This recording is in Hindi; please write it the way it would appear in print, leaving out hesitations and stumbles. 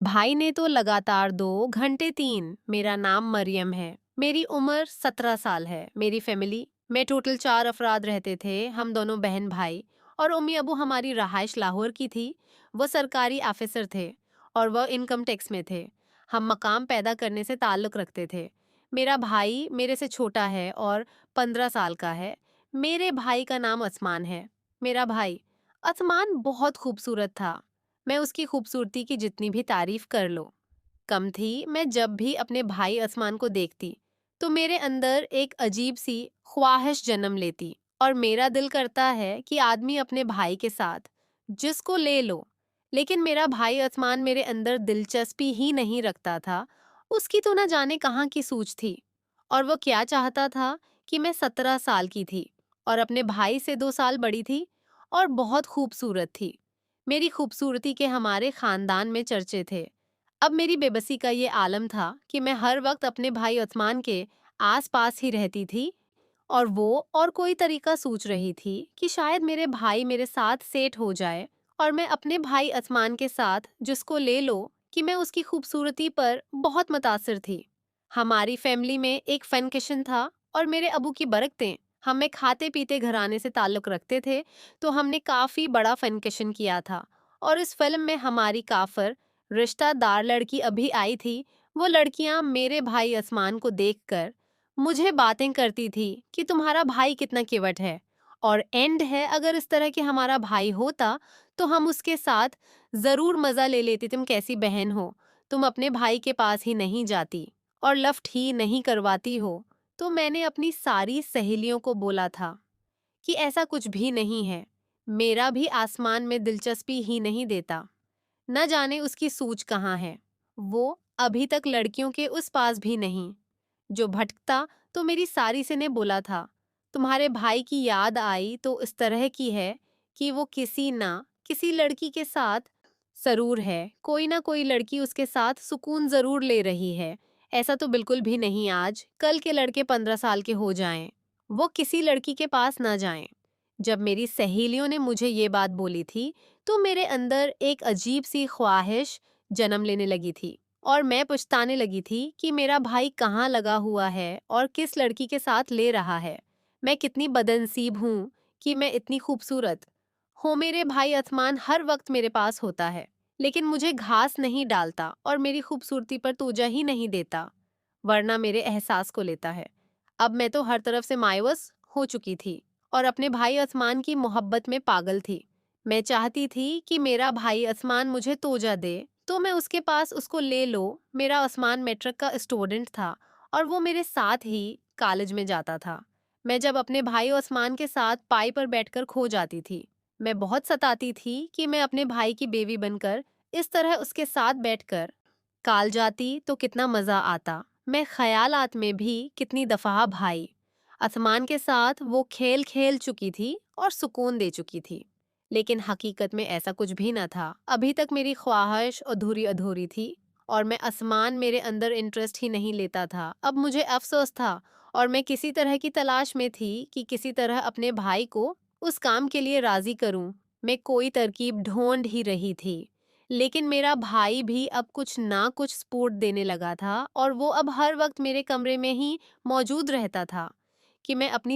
भाई ने तो लगातार 2 घंटे 3। मेरा नाम मरियम है। मेरी उम्र 17 साल है। मेरी फैमिली में टोटल 4 अफराद रहते थे। हम दोनों बहन भाई और उम्मी अबू। हमारी रहाइश लाहौर की थी। वो सरकारी ऑफिसर थे और वह इनकम टैक्स में थे। हम मकाम पैदा करने से ताल्लुक़ रखते थे। मेरा भाई मेरे से छोटा है और 15 साल का है। मेरे भाई का नाम असमान है। मेरा भाई असमान बहुत खूबसूरत था। मैं उसकी खूबसूरती की जितनी भी तारीफ कर लो कम थी। मैं जब भी अपने भाई असमान को देखती तो मेरे अंदर एक अजीब सी ख्वाहिश जन्म लेती और मेरा दिल करता है कि आदमी अपने भाई के साथ जिसको ले लो। लेकिन मेरा भाई असमान मेरे अंदर दिलचस्पी ही नहीं रखता था। उसकी तो ना जाने कहाँ की सूझ थी। और वो क्या चाहता था कि मैं 17 साल की थी और अपने भाई से 2 साल बड़ी थी और बहुत खूबसूरत थी। मेरी खूबसूरती के हमारे खानदान में चर्चे थे। अब मेरी बेबसी का ये आलम था कि मैं हर वक्त अपने भाई उस्मान के आसपास ही रहती थी और वो और कोई तरीका सोच रही थी कि शायद मेरे भाई मेरे साथ सेट हो जाए और मैं अपने भाई उस्मान के साथ जिसको ले लो कि मैं उसकी खूबसूरती पर बहुत मुतासिर थी। हमारी फैमिली में एक फन किचन था और मेरे अबू की बरकतें हम में खाते पीते घराने से ताल्लुक़ रखते थे तो हमने काफ़ी बड़ा फन किचन किया था। और इस फिल्म में हमारी काफर रिश्तेदार लड़की अभी आई थी। वो लड़कियां मेरे भाई असमान को देखकर मुझे बातें करती थी कि तुम्हारा भाई कितना क्यूट है और एंड है, अगर इस तरह के हमारा भाई होता तो हम उसके साथ ज़रूर मज़ा ले लेती। तुम कैसी बहन हो, तुम अपने भाई के पास ही नहीं जाती और लफ्ट ही नहीं करवाती हो। तो मैंने अपनी सारी सहेलियों को बोला था कि ऐसा कुछ भी नहीं है। मेरा भी आसमान में दिलचस्पी ही नहीं देता। न जाने उसकी सूझ कहाँ है। वो अभी तक लड़कियों के उस पास भी नहीं जो भटकता। तो मेरी सारी से ने बोला था तुम्हारे भाई की याद आई तो इस तरह की है कि वो किसी ना किसी लड़की के साथ जरूर है। कोई ना कोई लड़की उसके साथ सुकून जरूर ले रही है। ऐसा तो बिल्कुल भी नहीं आज कल के लड़के 15 साल के हो जाएं वो किसी लड़की के पास ना जाएं। जब मेरी सहेलियों ने मुझे ये बात बोली थी तो मेरे अंदर एक अजीब सी ख्वाहिश जन्म लेने लगी थी और मैं पछताने लगी थी कि मेरा भाई कहाँ लगा हुआ है और किस लड़की के साथ ले रहा है। मैं कितनी बदनसीब हूँ कि मैं इतनी खूबसूरत हो। मेरे भाई असमान हर वक्त मेरे पास होता है लेकिन मुझे घास नहीं डालता और मेरी खूबसूरती पर तोजा ही नहीं देता वरना मेरे एहसास को लेता है। अब मैं तो हर तरफ से मायूस हो चुकी थी और अपने भाई असमान की मोहब्बत में पागल थी। मैं चाहती थी कि मेरा भाई असमान मुझे तोजा दे तो मैं उसके पास उसको ले लो। मेरा असमान मैट्रिक का स्टूडेंट था और वो मेरे साथ ही कॉलेज में जाता था। मैं जब अपने भाई असमान के साथ पाई पर बैठकर खो जाती थी, मैं बहुत सताती थी कि मैं अपने भाई की बेवी बनकर इस तरह उसके साथ बैठकर काल जाती तो कितना मज़ा आता। मैं ख्यालात में भी कितनी दफ़ा भाई आसमान के साथ वो खेल खेल चुकी थी और सुकून दे चुकी थी। लेकिन हकीकत में ऐसा कुछ भी न था। अभी तक मेरी ख्वाहिश अधूरी अधूरी थी और मैं आसमान मेरे अंदर इंटरेस्ट ही नहीं लेता था। अब मुझे अफसोस था और मैं किसी तरह की तलाश में थी कि किसी तरह अपने भाई को उस काम के लिए राज़ी करूं। मैं कोई तरकीब ढूंढ ही रही थी लेकिन मेरा भाई भी अब कुछ ना कुछ सपोर्ट देने लगा था और वो अब हर वक्त मेरे कमरे में ही मौजूद रहता था कि मैं अपनी